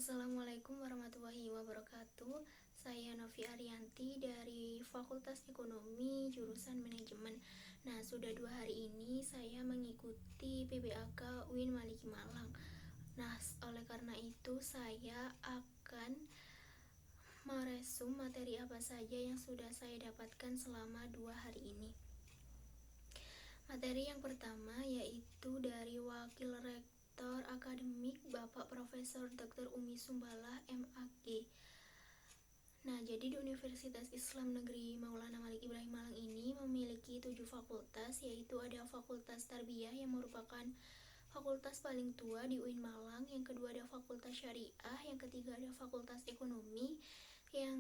Assalamualaikum warahmatullahi wabarakatuh. Saya Novi Arianti dari Fakultas Ekonomi jurusan Manajemen. Nah, sudah 2 hari ini saya mengikuti PBAK UIN Maliki Malang. Nah, oleh karena itu saya akan meresum materi apa saja yang sudah saya dapatkan selama 2 hari ini. Materi yang pertama yaitu dari Wakil Rektor Akademik Bapak Profesor Dr. Umi Sumbalah MAG. Nah, jadi di Universitas Islam Negeri Maulana Malik Ibrahim Malang ini memiliki 7 fakultas, yaitu ada Fakultas Tarbiyah yang merupakan fakultas paling tua di UIN Malang, yang kedua ada Fakultas Syariah, yang ketiga ada Fakultas Ekonomi, yang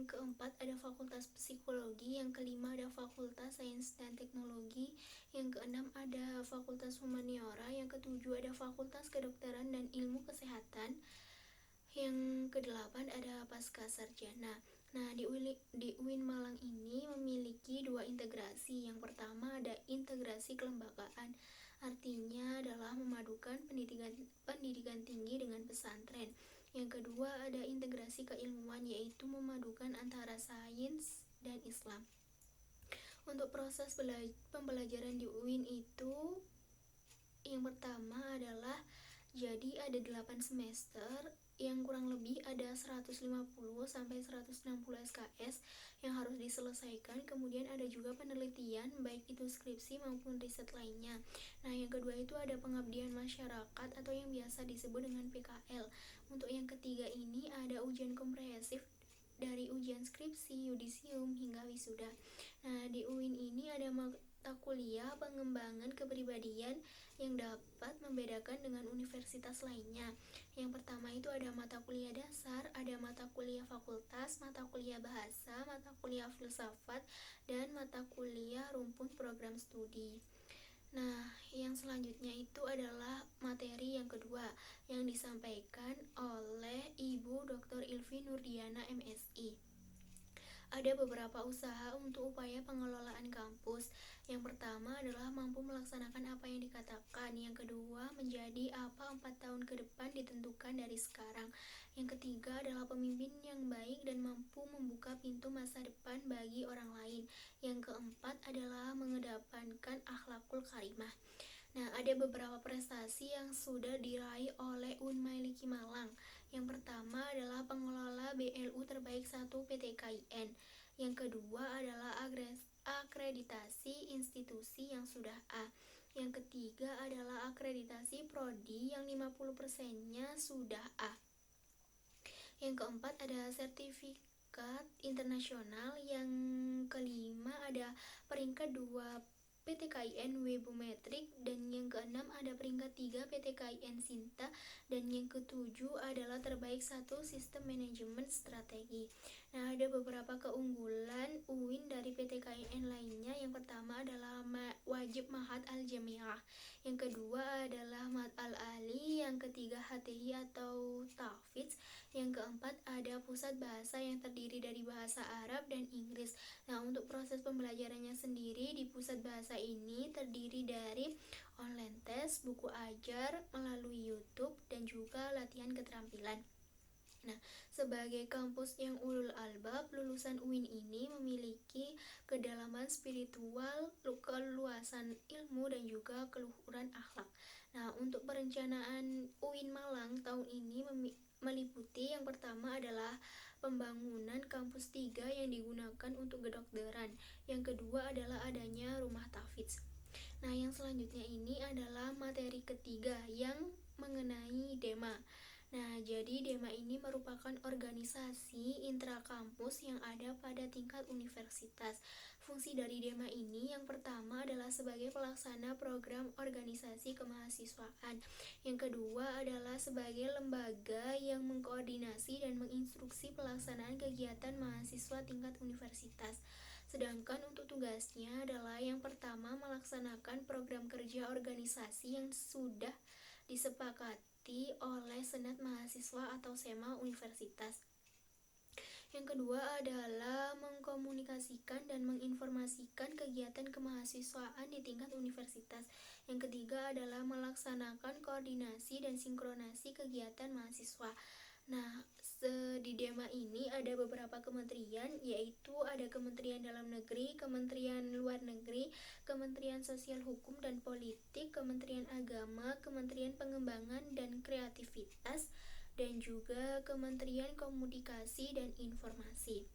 keempat ada Fakultas Psikologi, yang kelima ada Fakultas Sains dan Teknologi, yang keenam ada Fakultas Humaniora, yang ketujuh ada Fakultas Kedokteran dan Ilmu Kesehatan, yang kedelapan ada Pasca Sarjana. Nah, di UIN Malang ini memiliki 2 integrasi. Yang pertama ada integrasi kelembagaan, artinya adalah memadukan pendidikan tinggi dengan pesantren. Yang kedua ada integrasi keilmuan, yaitu memadukan antara sains dan Islam. Untuk proses pembelajaran di UIN itu, yang pertama adalah jadi ada 8 semester yang kurang lebih ada 150 sampai 160 SKS yang harus diselesaikan. Kemudian ada juga penelitian baik itu skripsi maupun riset lainnya. Nah, yang kedua itu ada pengabdian masyarakat atau yang biasa disebut dengan PKL. Untuk yang ketiga ini ada ujian komprehensif dari ujian skripsi, yudisium hingga wisuda. Nah, di UIN ini ada mata kuliah pengembangan kepribadian yang dapat membedakan dengan universitas lainnya. Yang pertama itu ada mata kuliah dasar, ada mata kuliah fakultas, mata kuliah bahasa, mata kuliah filsafat, dan mata kuliah rumpun program studi. Nah, yang selanjutnya itu adalah materi yang kedua yang disampaikan oleh Ibu Dr. Ilvi Nurdiana MSI. Ada beberapa usaha untuk upaya pengelolaan kampus. Yang pertama adalah mampu melaksanakan apa yang dikatakan. Yang kedua, menjadi apa 4 tahun ke depan ditentukan dari sekarang. Yang ketiga adalah pemimpin yang baik dan mampu membuka pintu masa depan bagi orang lain. Yang keempat adalah mengedepankan akhlakul karimah. Nah, ada beberapa prestasi yang sudah diraih oleh UIN Maliki Malang. Yang pertama adalah pengelola BLU terbaik 1 PTKIN. Yang kedua adalah akreditasi institusi yang sudah A. Yang ketiga adalah akreditasi prodi yang 50%-nya sudah A. Yang keempat ada sertifikat internasional. Yang kelima ada peringkat 2 PTKIN Webometrik, dan yang keenam ada peringkat 3 PTKIN Sinta, dan yang ketujuh adalah terbaik 1 sistem manajemen strategi. Nah, ada beberapa keunggulan UIN dari PTKIN lainnya. Yang pertama adalah wajib Mahat Al-Jamiah, yang kedua adalah Mat Al-Ali, yang ketiga HTI atau Tahfidz, yang keempat ada pusat bahasa yang terdiri dari bahasa Arab dan Inggris. Nah, untuk proses pembelajarannya sendiri di pusat bahasa ini terdiri dari online test, buku ajar, melalui YouTube, dan juga latihan keterampilan. Nah, sebagai kampus yang ulul albab, lulusan UIN ini memiliki kedalaman spiritual, keluasan ilmu, dan juga keluhuran akhlak. Nah, untuk perencanaan UIN Malang tahun ini meliputi yang pertama adalah pembangunan kampus 3 yang digunakan untuk kedokteran. Yang kedua adalah adanya rumah tahfidz. Nah, yang selanjutnya ini adalah materi ketiga yang mengenai DEMA. Nah, jadi DEMA ini merupakan organisasi intrakampus yang ada pada tingkat universitas. Fungsi dari DEMA ini yang pertama adalah sebagai pelaksana program organisasi kemahasiswaan. Yang kedua adalah sebagai lembaga yang mengkoordinasi dan menginstruksi pelaksanaan kegiatan mahasiswa tingkat universitas. Sedangkan untuk tugasnya adalah yang pertama melaksanakan program kerja organisasi yang sudah disepakati oleh Senat Mahasiswa atau SEMA Universitas. Yang kedua adalah mengkomunikasikan dan menginformasikan kegiatan kemahasiswaan di tingkat universitas. Yang ketiga adalah melaksanakan koordinasi dan sinkronasi kegiatan mahasiswa. Nah, di Dema ini ada beberapa kementerian, yaitu ada Kementerian Dalam Negeri, Kementerian Luar Negeri, Kementerian Sosial Hukum dan Politik, Kementerian Agama, Kementerian Pengembangan dan Kreativitas, dan juga Kementerian Komunikasi dan Informasi.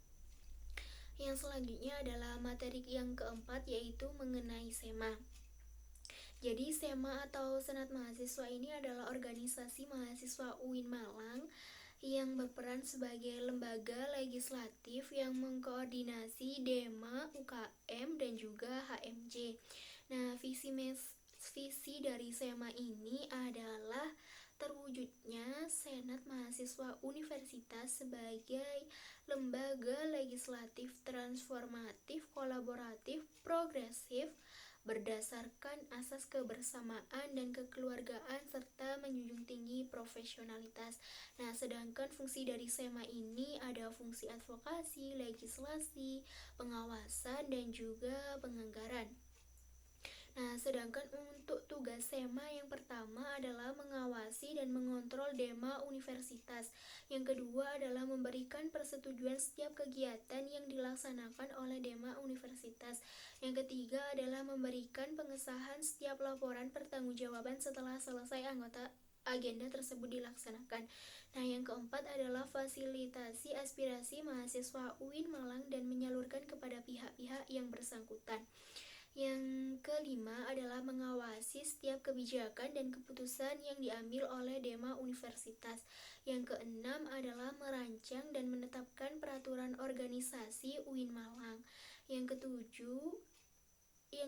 Yang selanjutnya adalah materi yang keempat, yaitu mengenai SEMA. Jadi SEMA atau Senat Mahasiswa ini adalah organisasi mahasiswa UIN Malang yang berperan sebagai lembaga legislatif yang mengkoordinasi Dema, UKM, dan juga HMJ. Nah, visi dari SEMA ini adalah terwujudnya Senat Mahasiswa Universitas sebagai lembaga legislatif transformatif, kolaboratif, progresif, berdasarkan asas kebersamaan dan kekeluargaan serta menjunjung tinggi profesionalitas. Nah, sedangkan fungsi dari SEMA ini ada fungsi advokasi, legislasi, pengawasan, dan juga penganggaran. Nah, sedangkan untuk tugas SEMA yang pertama adalah mengawasi dan mengontrol Dema Universitas. Yang kedua adalah memberikan persetujuan setiap kegiatan yang dilaksanakan oleh Dema Universitas. Yang ketiga adalah memberikan pengesahan setiap laporan pertanggungjawaban setelah selesai agenda tersebut dilaksanakan. Nah, yang keempat adalah fasilitasi aspirasi mahasiswa UIN Malang dan menyalurkan kepada pihak-pihak yang bersangkutan. Yang kelima adalah mengawasi setiap kebijakan dan keputusan yang diambil oleh Dema Universitas. Yang keenam adalah merancang dan menetapkan peraturan organisasi UIN Malang. Yang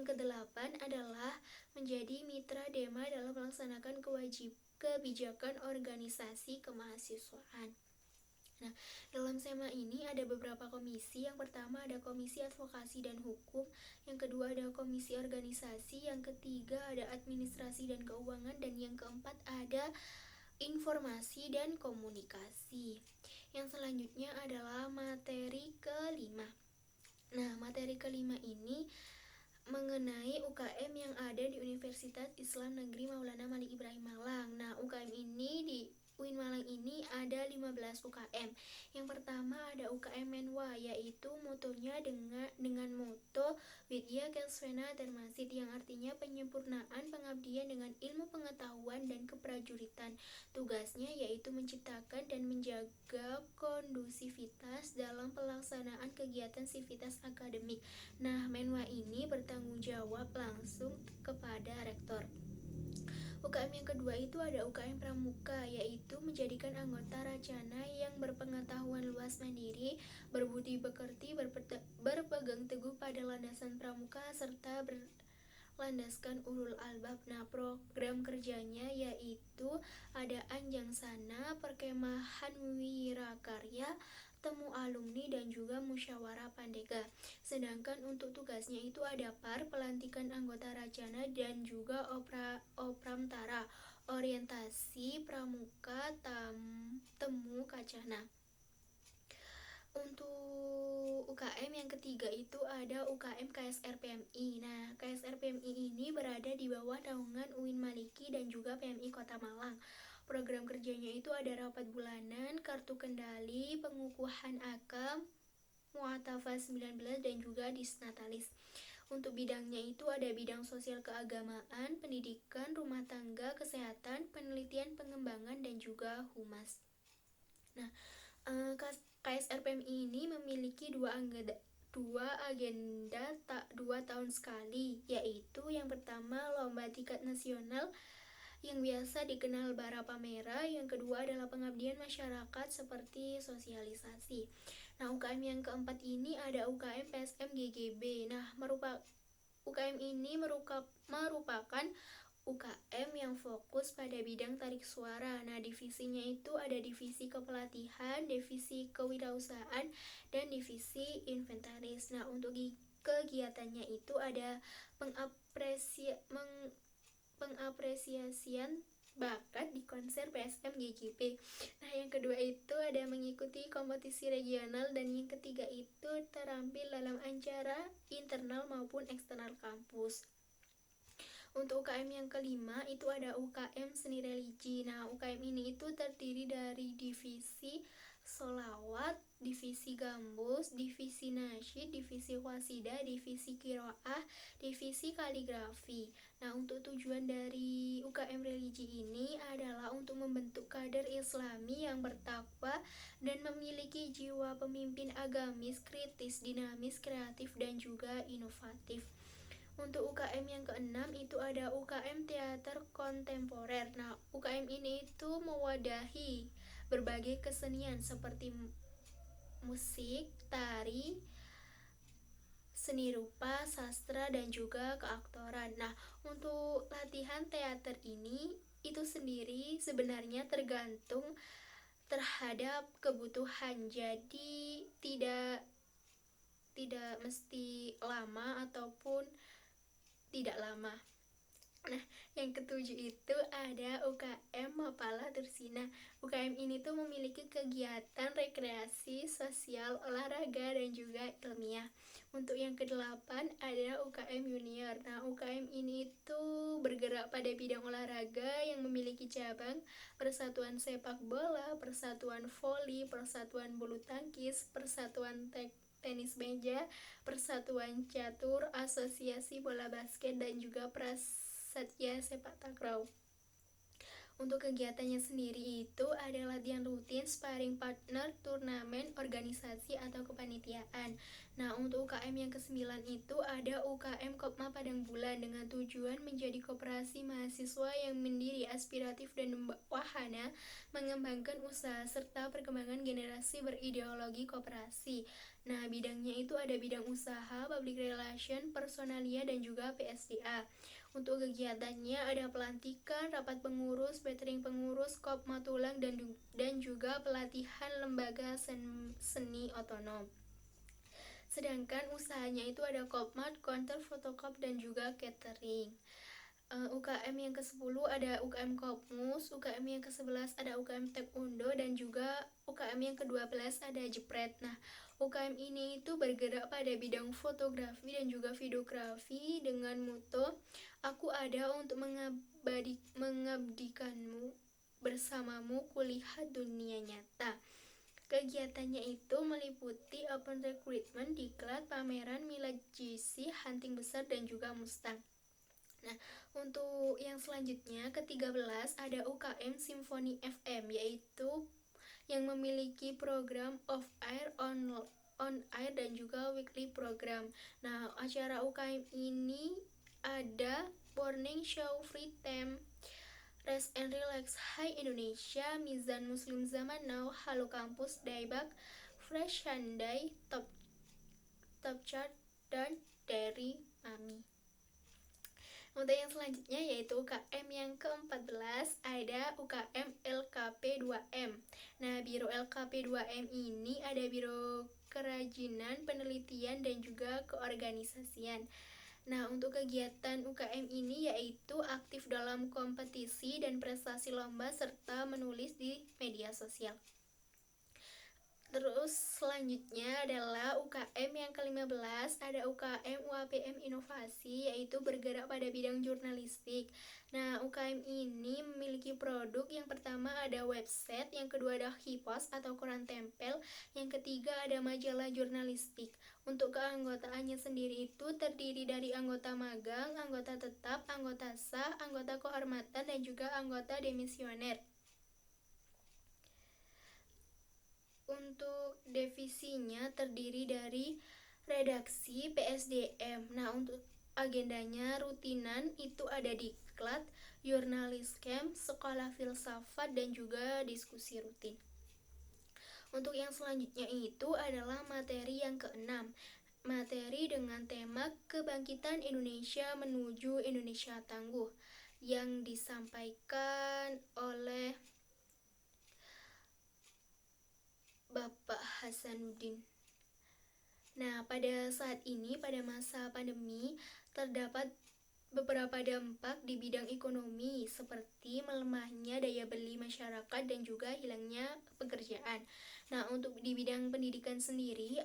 kedelapan adalah menjadi mitra Dema dalam melaksanakan kebijakan organisasi kemahasiswaan. Nah, dalam SEMA ini ada beberapa komisi. Yang pertama ada Komisi Advokasi dan Hukum, yang kedua ada Komisi Organisasi, yang ketiga ada Administrasi dan Keuangan, dan yang keempat ada Informasi dan Komunikasi. Yang selanjutnya adalah materi kelima. Nah, materi kelima ini mengenai UKM yang ada di Universitas Islam Negeri Maulana Malik Ibrahim Malang. Nah, UKM ini di UIN Malang ini ada 15 UKM. Yang pertama ada UKM Menwa, yaitu motonya dengan moto Widya Kesvena Termasid, yang artinya penyempurnaan pengabdian dengan ilmu pengetahuan dan keprajuritan. Tugasnya yaitu menciptakan dan menjaga kondusivitas dalam pelaksanaan kegiatan sivitas akademik. Nah, Menwa ini bertanggung jawab langsung kepada rektor. UKM yang kedua itu ada UKM Pramuka, yaitu menjadikan anggota Racana yang berpengetahuan luas, mandiri, berbudi pekerti, berpegang teguh pada landasan pramuka, serta berlandaskan ulul albab. Nah, program kerjanya yaitu ada Anjang Sana, Perkemahan Wirakarya, temu alumni, dan juga musyawarah pandega. Sedangkan untuk tugasnya itu ada pelantikan anggota Racana dan juga opramtara, orientasi pramuka, temu kacana. Untuk UKM yang ketiga itu ada UKM KSR PMI. Nah, KSR PMI ini berada di bawah naungan UIN Maliki dan juga PMI Kota Malang. Program kerjanya itu ada rapat bulanan, kartu kendali, pengukuhan akam, Mu'atafah 19, dan juga disnatalis. Untuk bidangnya itu ada bidang sosial keagamaan, pendidikan, rumah tangga, kesehatan, penelitian, pengembangan, dan juga humas. Nah, KSR PMI ini memiliki dua agenda 2 tahun sekali, yaitu yang pertama lomba tingkat nasional yang biasa dikenal Bara Pamera, yang kedua adalah pengabdian masyarakat seperti sosialisasi. Nah, UKM yang keempat ini ada UKM PSM GGB. Nah, UKM ini merupakan UKM yang fokus pada bidang tarik suara. Nah, divisinya itu ada divisi kepelatihan, divisi kewirausahaan, dan divisi inventaris. Nah, untuk kegiatannya itu ada pengapresiasian bakat di konser PSM GGP. Nah, yang kedua itu ada mengikuti kompetisi regional, dan yang ketiga itu terampil dalam acara internal maupun eksternal kampus. Untuk UKM yang kelima itu ada UKM Seni Religi. Nah, UKM ini itu terdiri dari divisi Solawat, divisi Gambus, divisi Nasyid, divisi Qasidah, divisi Qiraah, divisi Kaligrafi. Nah, untuk tujuan dari UKM religi ini adalah untuk membentuk kader Islami yang bertakwa dan memiliki jiwa pemimpin agamis, kritis, dinamis, kreatif, dan juga inovatif. Untuk UKM yang keenam itu ada UKM Teater Kontemporer. Nah, UKM ini itu mewadahi berbagai kesenian seperti musik, tari, seni rupa, sastra, dan juga keaktoran. Nah, untuk latihan teater ini itu sendiri sebenarnya tergantung terhadap kebutuhan. Jadi tidak mesti lama ataupun tidak lama. Nah, yang ketujuh itu ada UKM Mapala Tursina. UKM ini tuh memiliki kegiatan rekreasi, sosial, olahraga, dan juga ilmiah. Untuk yang kedelapan ada UKM Junior. Nah, UKM ini tuh bergerak pada bidang olahraga yang memiliki cabang Persatuan Sepak Bola, Persatuan Voli, Persatuan Bulu Tangkis, Persatuan Tenis Meja, Persatuan Catur, Asosiasi Bola Basket, dan juga Prasetya Sepak Takraw. Untuk kegiatannya sendiri itu ada latihan rutin, sparring partner, turnamen, organisasi, atau kepanitiaan. Nah, untuk UKM yang ke-9 itu ada UKM Kopma Padang Bulan dengan tujuan menjadi koperasi mahasiswa yang mandiri, aspiratif, dan wahana mengembangkan usaha serta perkembangan generasi berideologi koperasi. Nah, bidangnya itu ada bidang usaha, public relation, personalia, dan juga PSDA. Untuk kegiatannya ada pelantikan, rapat pengurus, batering pengurus, kopma tulang, dan juga pelatihan lembaga seni otonom. Sedangkan usahanya itu ada kopmat, konter, fotokop, dan juga catering. UKM yang ke-10 ada UKM Kopmus, UKM yang ke-11 ada UKM Taekwondo, dan juga UKM yang ke-12 ada Jepret. Nah, UKM ini itu bergerak pada bidang fotografi dan juga videografi dengan moto "Aku ada untuk mengabdikanmu, bersamamu kulihat dunia nyata". Kegiatannya itu meliputi open recruitment, diklat, pameran, milad JC, hunting besar, dan juga mustang. Nah, untuk yang selanjutnya ke-13 ada UKM Simfoni FM, yaitu yang memiliki program off air, on air, dan juga weekly program. Nah, acara UKM ini ada morning show, free time, rest and relax, Hai Indonesia, Mizan Muslim Zaman Now, Halo Kampus, Daybak, Fresh Handai, Top Chart, dan dari Mami. Untuk yang selanjutnya yaitu UKM yang ke-14 ada UKM LKP2M. Nah, Biro LKP2M ini ada Biro Kerajinan, Penelitian, dan juga Keorganisasian. Nah, untuk kegiatan UKM ini yaitu aktif dalam kompetisi dan prestasi lomba serta menulis di media sosial. Terus selanjutnya adalah UKM yang ke-15 ada UKM UAPM Inovasi, yaitu bergerak pada bidang jurnalistik. Nah, UKM ini memiliki produk. Yang pertama ada website, yang kedua ada Hipos atau koran tempel, yang ketiga ada majalah jurnalistik. Untuk keanggotaannya sendiri itu terdiri dari anggota magang, anggota tetap, anggota sah, anggota kehormatan, dan juga anggota demisioner. Untuk divisinya terdiri dari redaksi, PSDM. Nah, untuk agendanya rutinan itu ada diklat, jurnalis camp, sekolah filsafat, dan juga diskusi rutin. Untuk yang selanjutnya itu adalah materi yang keenam. Materi dengan tema Kebangkitan Indonesia Menuju Indonesia Tangguh, yang disampaikan oleh Bapak Hasanuddin. Nah, pada saat ini, pada masa pandemi, terdapat beberapa dampak di bidang ekonomi seperti melemahnya daya beli masyarakat dan juga hilangnya pekerjaan. Nah, untuk di bidang pendidikan sendiri,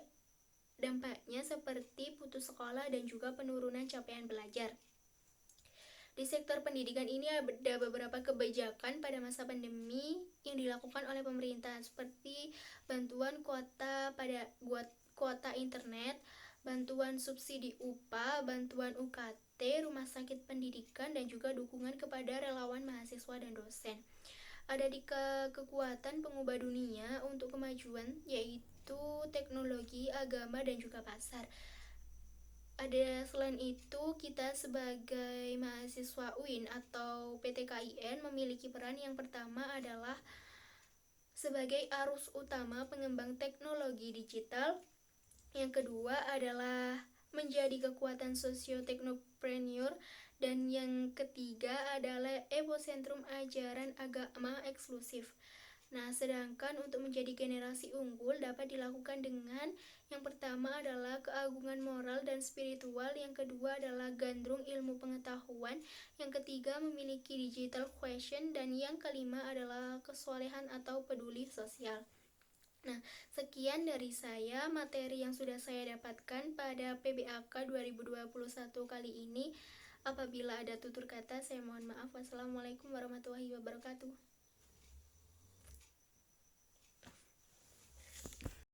dampaknya seperti putus sekolah dan juga penurunan capaian belajar. Di sektor pendidikan ini ada beberapa kebijakan pada masa pandemi yang dilakukan oleh pemerintah seperti bantuan kuota internet, bantuan subsidi upah, bantuan UKT, rumah sakit pendidikan, dan juga dukungan kepada relawan mahasiswa dan dosen. Ada di kekuatan pengubah dunia untuk kemajuan, yaitu teknologi, agama, dan juga pasar. Selain itu, kita sebagai mahasiswa UIN atau PT KIN memiliki peran. Yang pertama adalah sebagai arus utama pengembang teknologi digital. Yang kedua adalah menjadi kekuatan sosio-teknopreneur. Dan yang ketiga adalah epicentrum ajaran agama eksklusif. Nah, sedangkan untuk menjadi generasi unggul dapat dilakukan dengan yang pertama adalah keagungan moral dan spiritual, yang kedua adalah gandrung ilmu pengetahuan, yang ketiga memiliki digital quotient, dan yang kelima adalah kesolehan atau peduli sosial. Nah, sekian dari saya materi yang sudah saya dapatkan pada PBAK 2021 kali ini. Apabila ada tutur kata, saya mohon maaf. Wassalamualaikum warahmatullahi wabarakatuh.